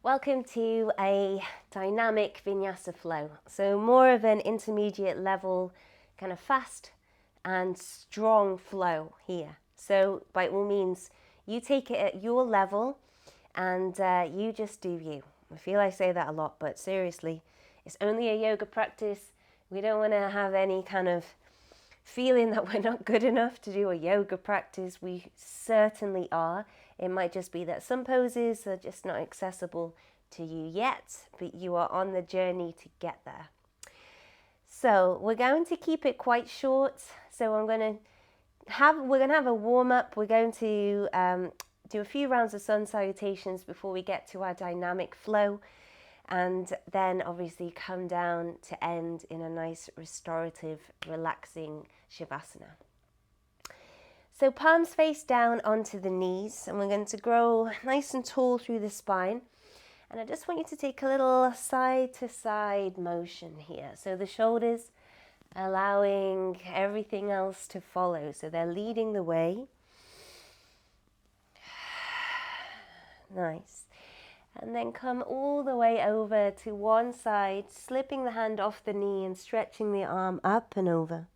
Welcome to a dynamic vinyasa flow. So more of an intermediate level, kind of fast and strong flow here. So by all means, you take it at your level and you just do you. I feel I say that a lot, but seriously, it's only a yoga practice. We don't want to have any kind of feeling that we're not good enough to do a yoga practice. We certainly are. It might just be that some poses are just not accessible to you yet, but you are on the journey to get there. So we're going to keep it quite short. So we're going to have a warm up. We're going to do a few rounds of sun salutations before we get to our dynamic flow, and then obviously come down to end in a nice restorative, relaxing Shavasana. So palms face down onto the knees, and we're going to grow nice and tall through the spine. And I just want you to take a little side to side motion here. So the shoulders allowing everything else to follow. So they're leading the way. Nice. And then come all the way over to one side, slipping the hand off the knee and stretching the arm up and over.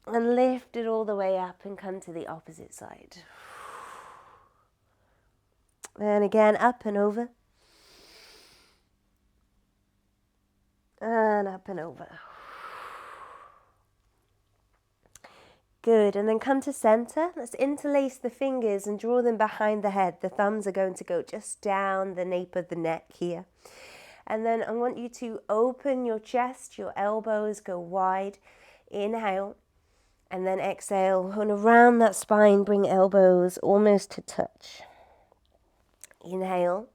And lift it all the way up and come to the opposite side. And again, up and over. And up and over. Good, and then come to center. Let's interlace the fingers and draw them behind the head. The thumbs are going to go just down the nape of the neck here. And then I want you to open your chest, your elbows go wide. Inhale, and then exhale. And around that spine, bring elbows almost to touch. Inhale,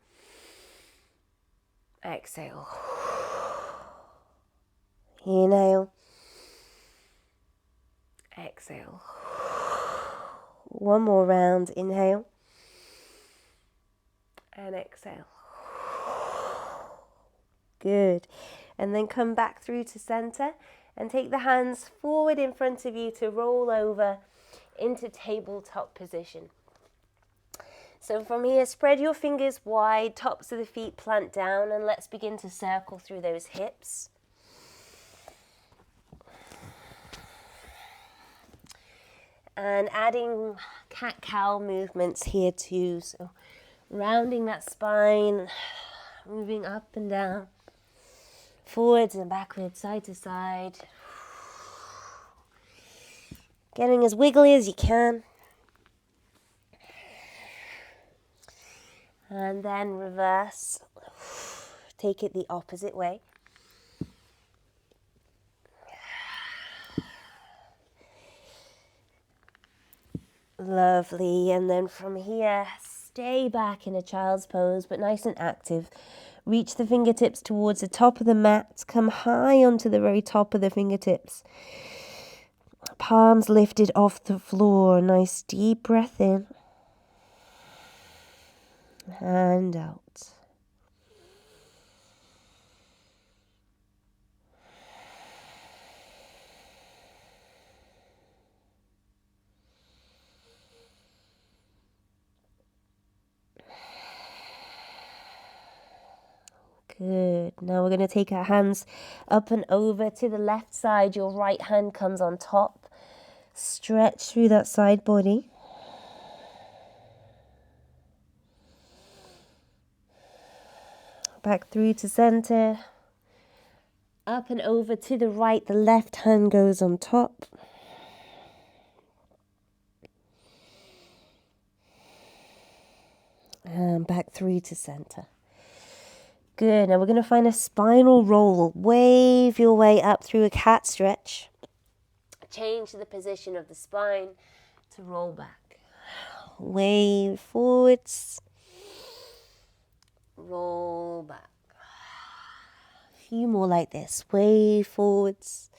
exhale. Inhale, exhale. One more round. Inhale and exhale. Good. And then come back through to center and take the hands forward in front of you to roll over into tabletop position. So from here, spread your fingers wide, tops of the feet plant down, and let's begin to circle through those hips. And adding cat-cow movements here too. So rounding that spine, moving up and down, forwards and backwards, side to side. Getting as wiggly as you can. And then reverse. Take it the opposite way. Lovely. And then from here, stay back in a child's pose, but nice and active. Reach the fingertips towards the top of the mat. Come high onto the very top of the fingertips. Palms lifted off the floor. Nice deep breath in. And out. Good. Now we're going to take our hands up and over to the left side. Your right hand comes on top. Stretch through that side body. Back through to center. Up and over to the right. The left hand goes on top. And back through to center. Good. Now we're going to find a spinal roll. Wave your way up through a cat stretch. Change the position of the spine to roll back. Wave forwards. Roll back. A few more like this. Wave forwards.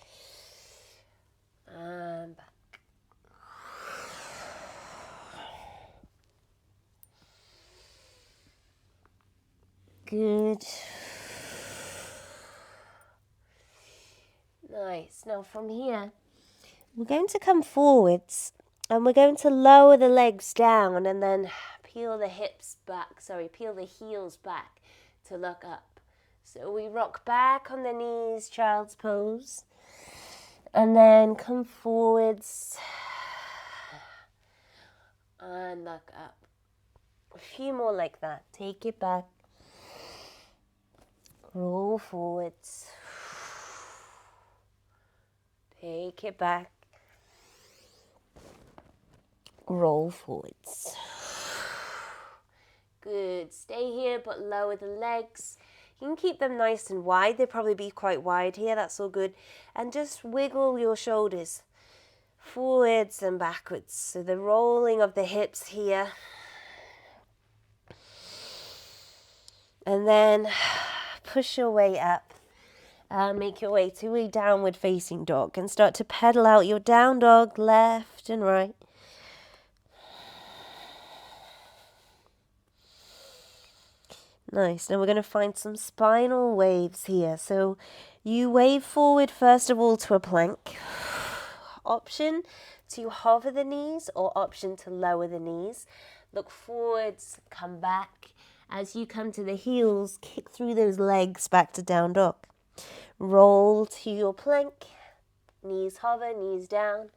And back. Good. Nice. Now from here, we're going to come forwards and we're going to lower the legs down and then peel the hips back, peel the heels back to look up. So we rock back on the knees, child's pose, and then come forwards and look up. A few more like that. Take it back, roll forwards, take it back, roll forwards. Good. Stay here, but lower the legs. You can keep them nice and wide. They'll probably be quite wide here. That's all good. And just wiggle your shoulders forwards and backwards. So the rolling of the hips here. And then push your way up. Make your way to a downward facing dog and start to pedal out your down dog left and right. Nice. Now we're going to find some spinal waves here. So you wave forward first of all to a plank. Option to hover the knees or option to lower the knees. Look forwards, come back. As you come to the heels, kick through those legs back to down dog. Roll to your plank. Knees hover, knees down.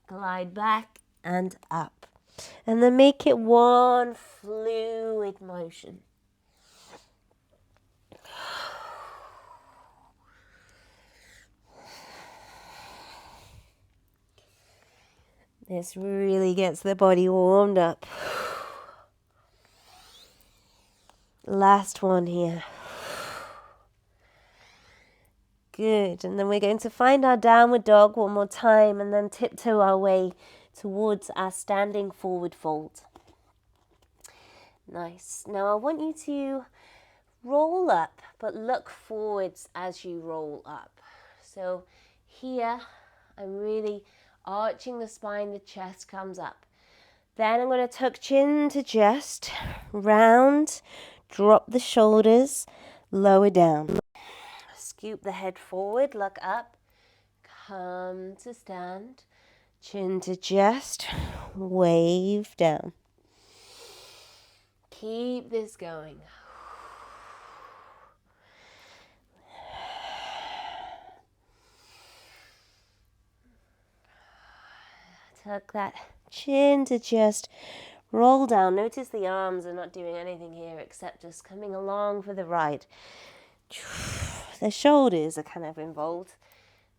Glide back and up. And then make it one fluid motion. This really gets the body warmed up. Last one here. Good. And then we're going to find our downward dog one more time and then tiptoe our way towards our standing forward fold. Nice. Now I want you to roll up, but look forwards as you roll up. So here I'm really arching the spine, the chest comes up. Then I'm going to tuck chin to chest, round, drop the shoulders, lower down. Scoop the head forward, look up, come to stand, chin to chest, wave down. Keep this going. Tuck that chin to chest, roll down. Notice the arms are not doing anything here except just coming along for the ride. The shoulders are kind of involved.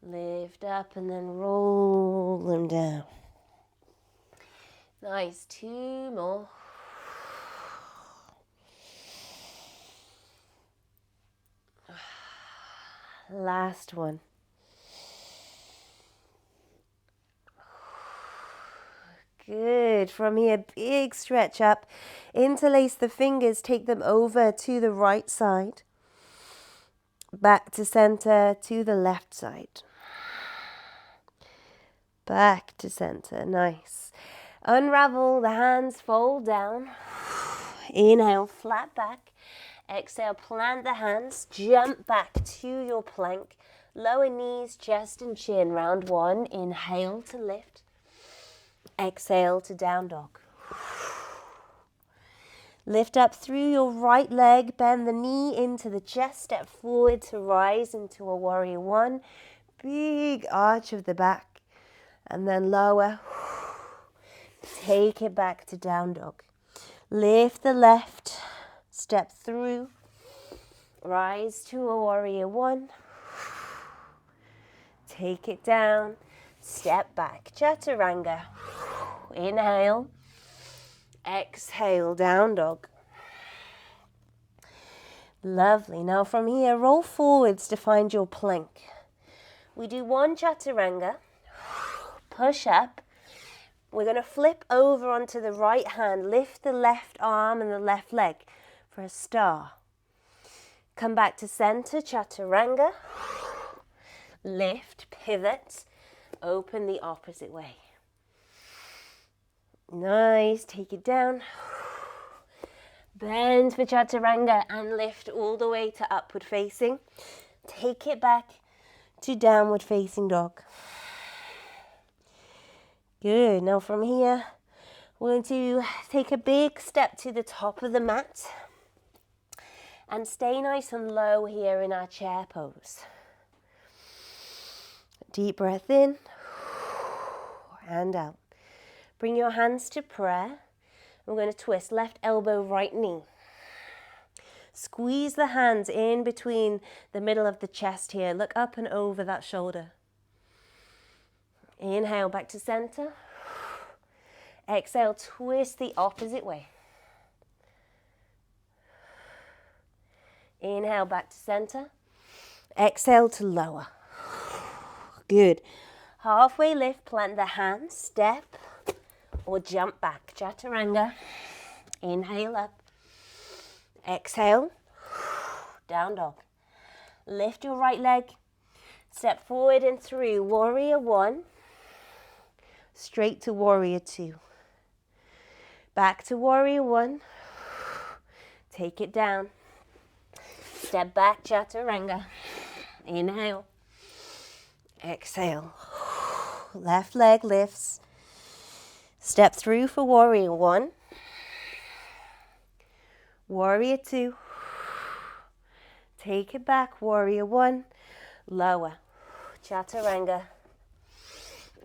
Lift up and then roll them down. Nice. 2 more. Last one. Good. From here, big stretch up. Interlace the fingers, take them over to the right side. Back to center, to the left side. Back to center. Nice. Unravel the hands, fold down. Inhale, flat back. Exhale, plant the hands, jump back to your plank. Lower knees, chest and chin, round 1. Inhale to lift. Exhale to down dog. Lift up through your right leg, bend the knee into the chest, step forward to rise into a warrior 1. Big arch of the back, and then lower. Take it back to down dog. Lift the left, step through, rise to a warrior 1. Take it down, step back, chaturanga. Inhale, exhale, down dog. Lovely. Now from here, roll forwards to find your plank. We do 1 chaturanga, push up. We're going to flip over onto the right hand, lift the left arm and the left leg for a star. Come back to center, chaturanga. Lift, pivot, open the opposite way. Nice, take it down. Bend for chaturanga and lift all the way to upward facing. Take it back to downward facing dog. Good, now from here, We're going to take a big step to the top of the mat and stay nice and low here in our chair pose. Deep breath in and out. Bring your hands to prayer. We're going to twist left elbow, right knee. Squeeze the hands in between the middle of the chest here. Look up and over that shoulder. Inhale back to center. Exhale, twist the opposite way. Inhale back to center. Exhale to lower. Good. Halfway lift, plant the hands, step or jump back. Chaturanga. Inhale up. Exhale. Down dog. Lift your right leg. Step forward and through. Warrior one. Straight to warrior two. Back to warrior one. Take it down. Step back, chaturanga. Inhale. Exhale. Left leg lifts. Step through for warrior one. Warrior two. Take it back, warrior one. Lower. Chaturanga.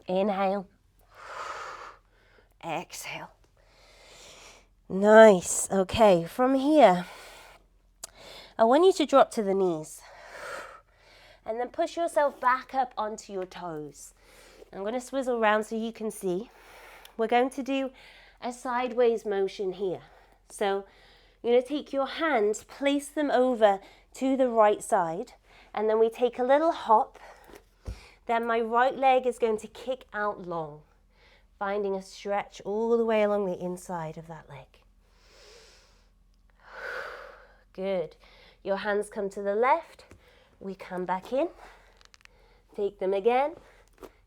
Inhale. Exhale. Nice. Okay, from here, I want you to drop to the knees. And then push yourself back up onto your toes. I'm going to swizzle around so you can see. We're going to do a sideways motion here. So you're going to take your hands, place them over to the right side, and then we take a little hop. Then my right leg is going to kick out long, finding a stretch all the way along the inside of that leg. Good. Your hands come to the left. We come back in. Take them again.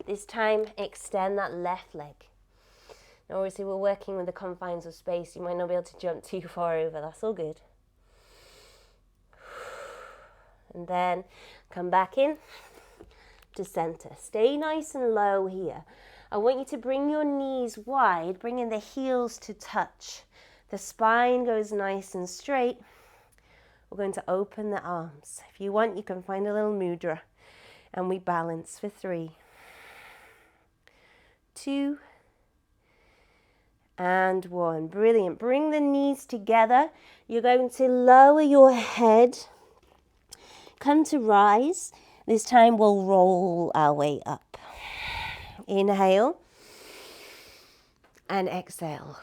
This time, extend that left leg. Now, obviously, we're working with the confines of space. You might not be able to jump too far over. That's all good. And then come back in to center. Stay nice and low here. I want you to bring your knees wide, bringing the heels to touch. The spine goes nice and straight. We're going to open the arms. If you want, you can find a little mudra. And we balance for 3, 2, and 1. Brilliant. Bring the knees together. You're going to lower your head. Come to rise. This time we'll roll our way up. Inhale. And exhale.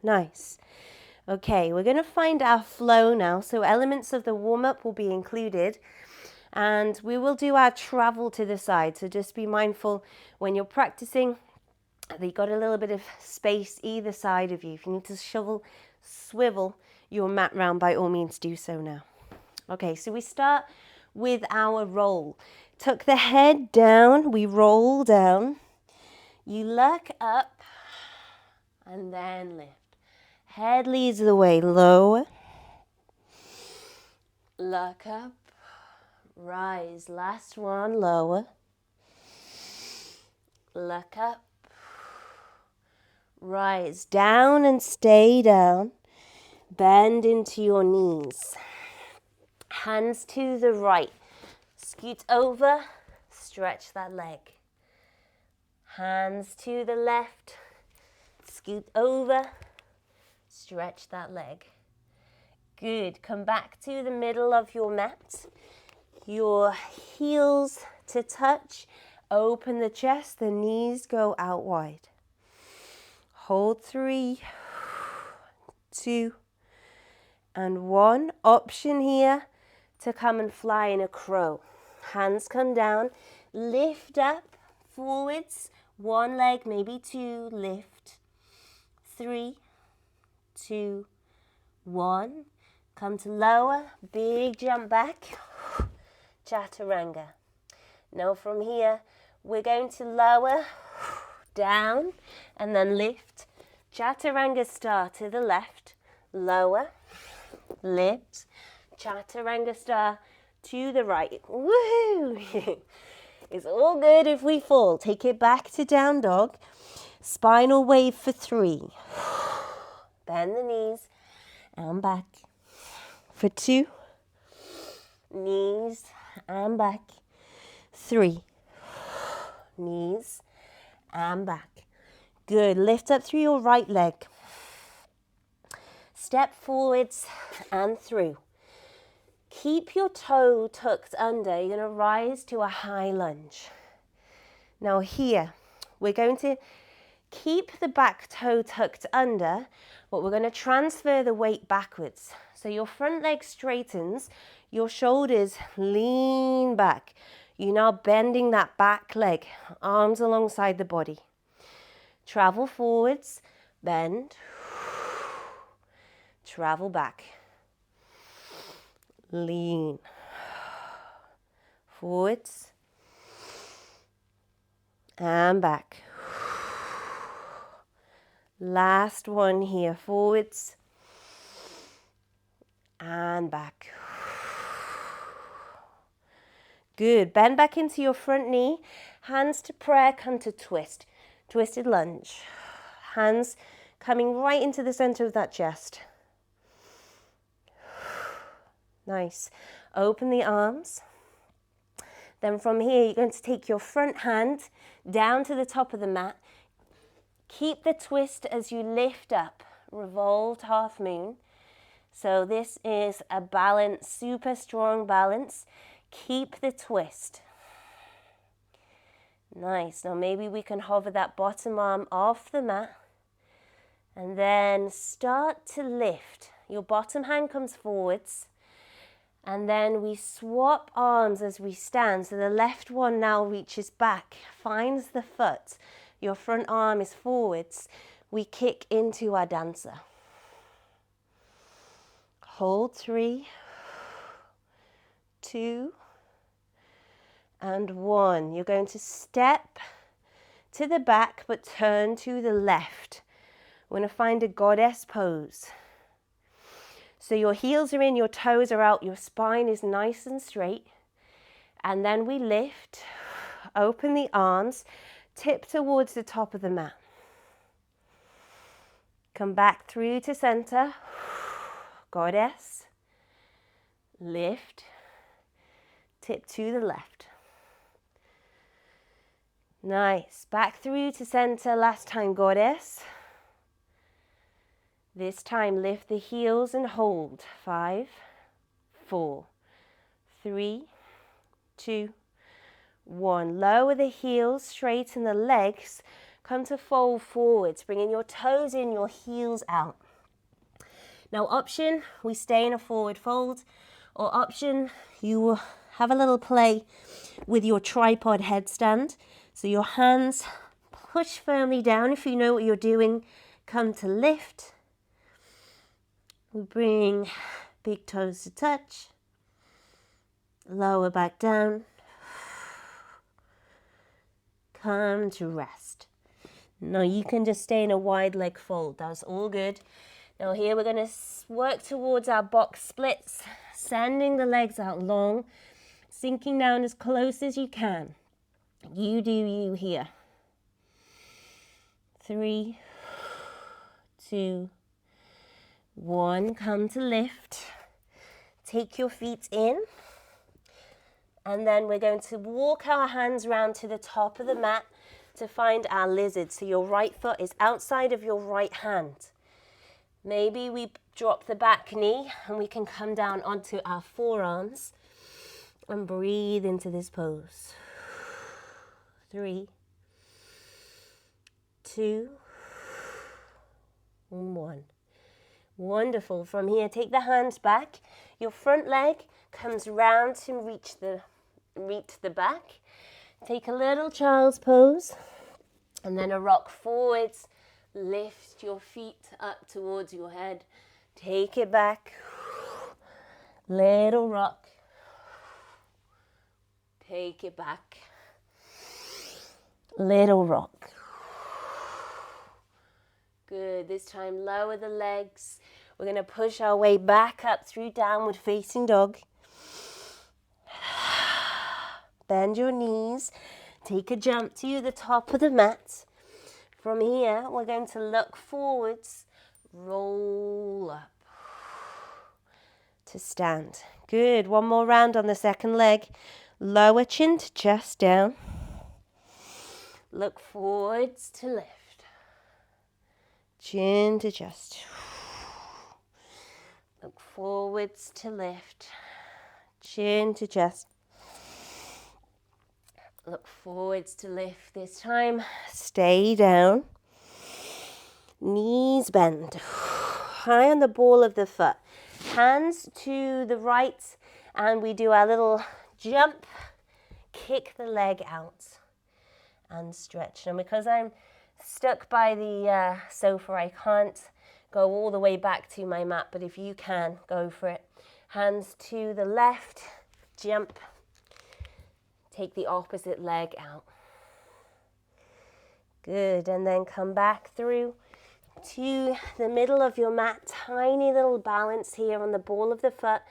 Nice. Okay, we're going to find our flow now. So elements of the warm-up will be included. And we will do our travel to the side. So just be mindful when you're practicing that you've got a little bit of space either side of you. If you need to swivel your mat round, by all means do so now. Okay, so we start with our roll. Tuck the head down, we roll down. You look up and then lift. Head leads the way, lower. Look up. Rise, last one, lower. Look up. Rise, down and stay down. Bend into your knees. Hands to the right. Scoot over, stretch that leg. Hands to the left. Scoot over, stretch that leg. Good. Come back to the middle of your mat. Your heels to touch. Open the chest. The knees go out wide. Hold 3, 2, and 1. Option here to come and fly in a crow. Hands come down. Lift up, forwards. 1 leg, maybe 2. Lift. 3, 2, 1. Come to lower. Big jump back. Chaturanga. Now from here, we're going to lower, down, and then lift. Chaturanga star to the left. Lower, lift. Chaturanga star to the right. Woohoo! It's all good if we fall. Take it back to down dog. Spinal wave for 3. Bend the knees and back. For 2. Knees and back. 3. Knees and back. Good. Lift up through your right leg. Step forwards and through. Keep your toe tucked under. You're going to rise to a high lunge. Now here, we're going to keep the back toe tucked under, but we're going to transfer the weight backwards. So your front leg straightens, your shoulders lean back. You're now bending that back leg, arms alongside the body. Travel forwards, bend, travel back, lean, forwards, and back. Last one here, forwards and back. Good. Bend back into your front knee. Hands to prayer, come to twist. Twisted lunge. Hands coming right into the center of that chest. Nice. Open the arms. Then from here, you're going to take your front hand down to the top of the mat. Keep the twist as you lift up. Revolved half moon. So this is a balance, super strong balance. Keep the twist. Nice. Now maybe we can hover that bottom arm off the mat and then start to lift. Your bottom hand comes forwards and then we swap arms as we stand. So the left one now reaches back, finds the foot. Your front arm is forwards. We kick into our dancer. Hold 3, 2, and 1. You're going to step to the back but turn to the left. We're going to find a goddess pose. So your heels are in, your toes are out, your spine is nice and straight. And then we lift, open the arms, tip towards the top of the mat. Come back through to center. Goddess. Lift. Tip to the left. Nice. Back through to center. Last time, goddess. This time, lift the heels and hold. 5, 4, 3, 2, 1. Lower the heels, straighten the legs. Come to fold forwards, bringing your toes in, your heels out. Now option, we stay in a forward fold, or option, you will have a little play with your tripod headstand. So your hands push firmly down. If you know what you're doing, come to lift. We bring big toes to touch. Lower back down. Come to rest. Now you can just stay in a wide leg fold. That's all good. Now here we're going to work towards our box splits, sending the legs out long, sinking down as close as you can. You do you here. 3, 2, 1. Come to lift. Take your feet in. And then we're going to walk our hands round to the top of the mat to find our lizard. So your right foot is outside of your right hand. Maybe we drop the back knee and we can come down onto our forearms and breathe into this pose. 3, 2, 1. Wonderful. From here, take the hands back. Your front leg comes round to reach the back. Take a little child's pose and then a rock forwards. Lift your feet up towards your head. Take it back. Little rock. Take it back. Little rock. Good. This time lower the legs. We're going to push our way back up through downward facing dog. Bend your knees. Take a jump to the top of the mat. From here, we're going to look forwards, roll up to stand. Good. One more round on the second leg. Lower chin to chest down. Look forwards to lift. Chin to chest. Look forwards to lift. Chin to chest. Look forwards to lift. This time, stay down. Knees bend. High on the ball of the foot. Hands to the right, and we do our little jump. Kick the leg out and stretch. And because I'm stuck by the sofa, I can't go all the way back to my mat, but if you can, go for it. Hands to the left, jump. Take the opposite leg out. Good, and then come back through to the middle of your mat. Tiny little balance here on the ball of the foot.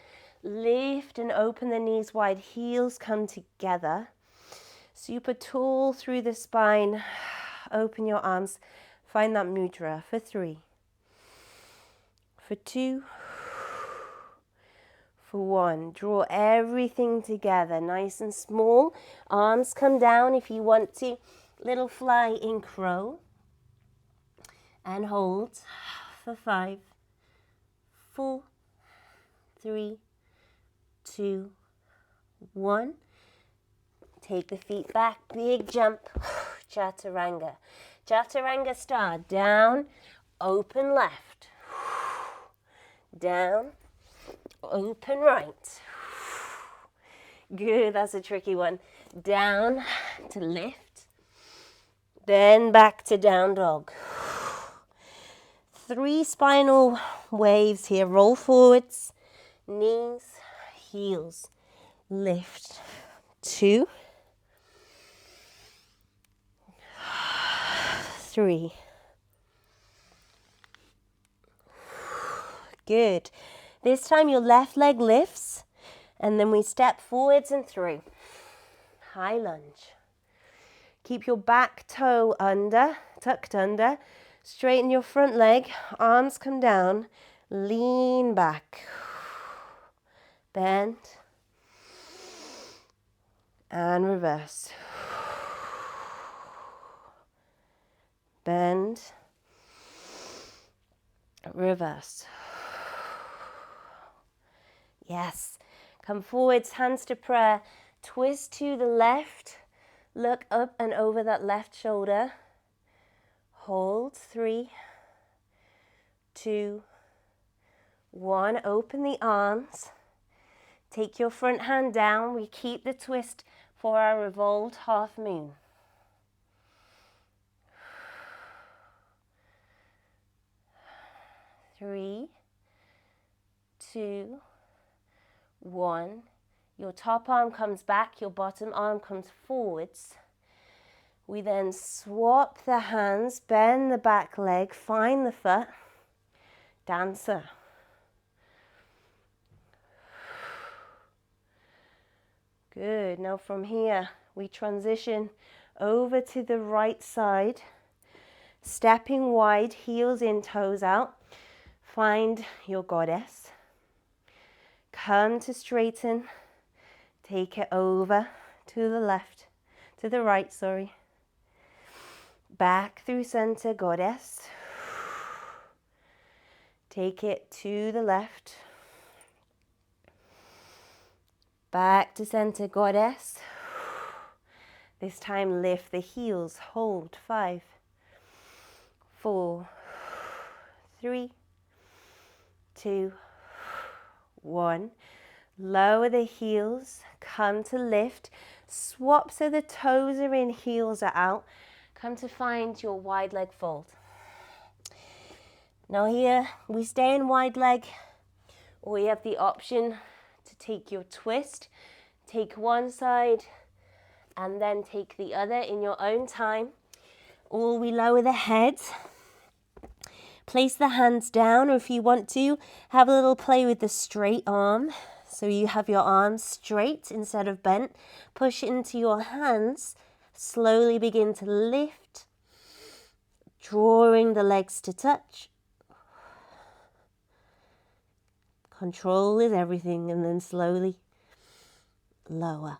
Lift and open the knees wide. Heels come together. Super tall through the spine. Open your arms. Find that mudra for 3. For 2. For 1. Draw everything together. Nice and small. Arms come down if you want to. Little fly in crow. And hold for 5, 4, 3, 2, 1. Take the feet back, big jump. Chaturanga. Chaturanga star. Down, open left. Down, open right. Good, that's a tricky one. Down to lift. Then back to down dog. 3 spinal waves here. Roll forwards, knees, heels, lift. 2, 3. Good. This time your left leg lifts, and then we step forwards and through. High lunge. Keep your back toe under, tucked under. Straighten your front leg, arms come down, lean back, bend, and reverse. Bend, reverse. Yes. Come forwards, hands to prayer. Twist to the left, look up and over that left shoulder. Hold. 3, 2, 1. Open the arms. Take your front hand down. We keep the twist for our revolved half moon. 3, 2, 1. Your top arm comes back, your bottom arm comes forwards. We then swap the hands, bend the back leg, find the foot, dancer. Good. Now from here, we transition over to the right side, stepping wide, heels in, toes out. Find your goddess. Come to straighten. Take it over to the left, to the right, sorry. Back through center, goddess. Take it to the left. Back to center, goddess. This time lift the heels, hold. 5, 4, 3, 2, 1. Lower the heels, come to lift. Swap so the toes are in, heels are out. Come to find your wide leg fold. Now here, we stay in wide leg, or we have the option to take your twist. Take one side and then take the other in your own time. Or we lower the head. Place the hands down, or if you want to, have a little play with the straight arm. So you have your arms straight instead of bent. Push into your hands. Slowly begin to lift, drawing the legs to touch. Control is everything, and then slowly lower.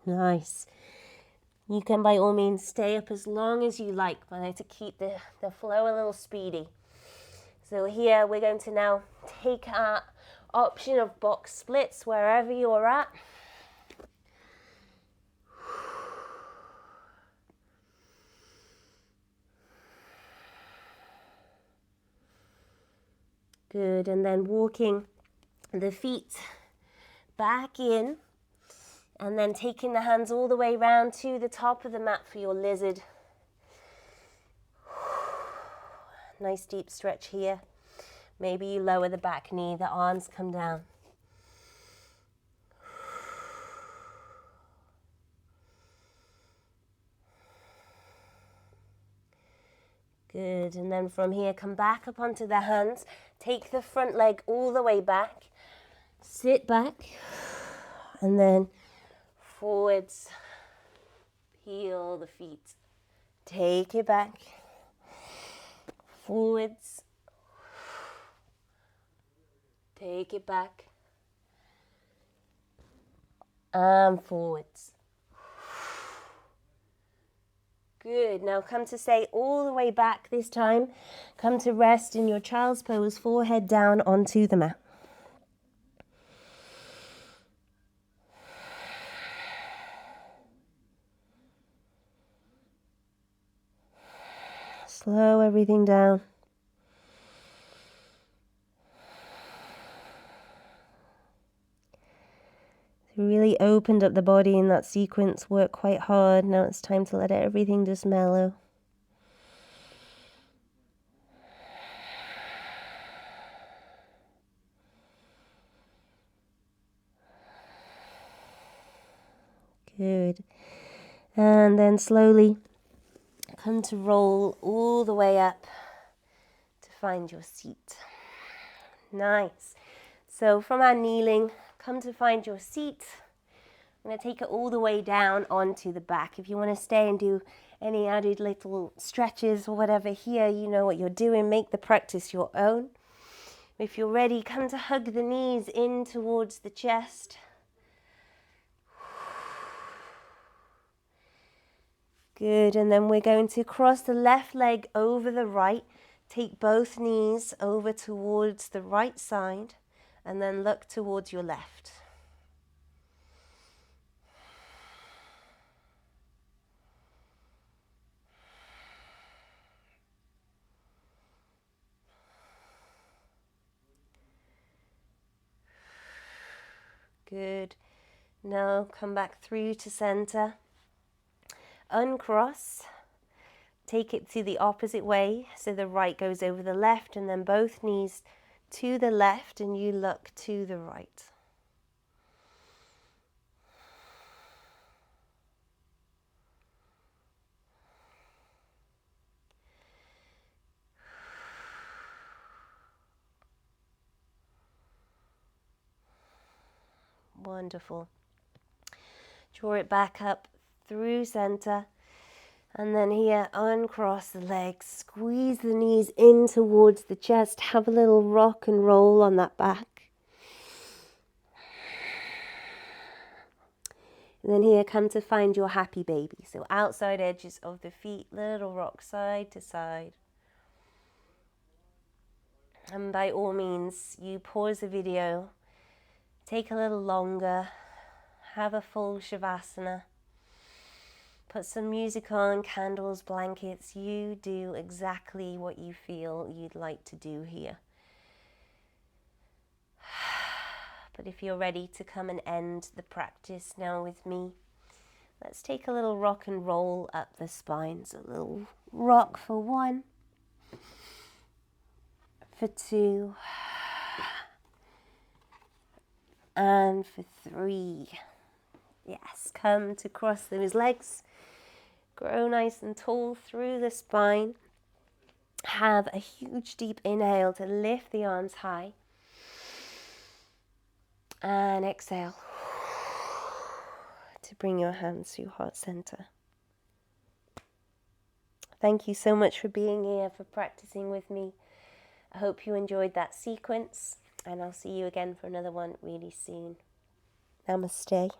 Nice. You can by all means stay up as long as you like, but I like to keep the flow a little speedy. So here we're going to now take our option of box splits wherever you're at. Good, and then walking the feet back in, and then taking the hands all the way round to the top of the mat for your lizard. Nice deep stretch here. Maybe you lower the back knee, the arms come down. Good, and then from here, come back up onto the hands. Take the front leg all the way back. Sit back, and then forwards. Heel the feet. Take it back. Forwards. Take it back. And forwards. Good. Now come to stay all the way back this time. Come to rest in your child's pose, forehead down onto the mat. Slow everything down. Really opened up the body in that sequence, worked quite hard. Now it's time to let everything just mellow. Good. And then slowly come to roll all the way up to find your seat. Nice. So from our kneeling, come to find your seat. I'm going to take it all the way down onto the back. If you want to stay and do any added little stretches or whatever here, you know what you're doing. Make the practice your own. If you're ready, come to hug the knees in towards the chest. Good, and then we're going to cross the left leg over the right. Take both knees over towards the right side, and then look towards your left. Good. Now come back through to center. Uncross. Take it to the opposite way, so the right goes over the left, and then both knees to the left, and you look to the right. Wonderful. Draw it back up through center, and then here uncross the legs, squeeze the knees in towards the chest, have a little rock and roll on that back. And then here come to find your happy baby. So outside edges of the feet, little rock side to side. And by all means, you pause the video, take a little longer, have a full Shavasana, put some music on, candles, blankets. You do exactly what you feel you'd like to do here. But if you're ready to come and end the practice now with me, let's take a little rock and roll up the spine. So a little rock for 1, for 2, and for 3. Yes, come to cross those legs. Grow nice and tall through the spine. Have a huge deep inhale to lift the arms high. And exhale to bring your hands to heart center. Thank you so much for being here, for practicing with me. I hope you enjoyed that sequence, and I'll see you again for another one really soon. Namaste.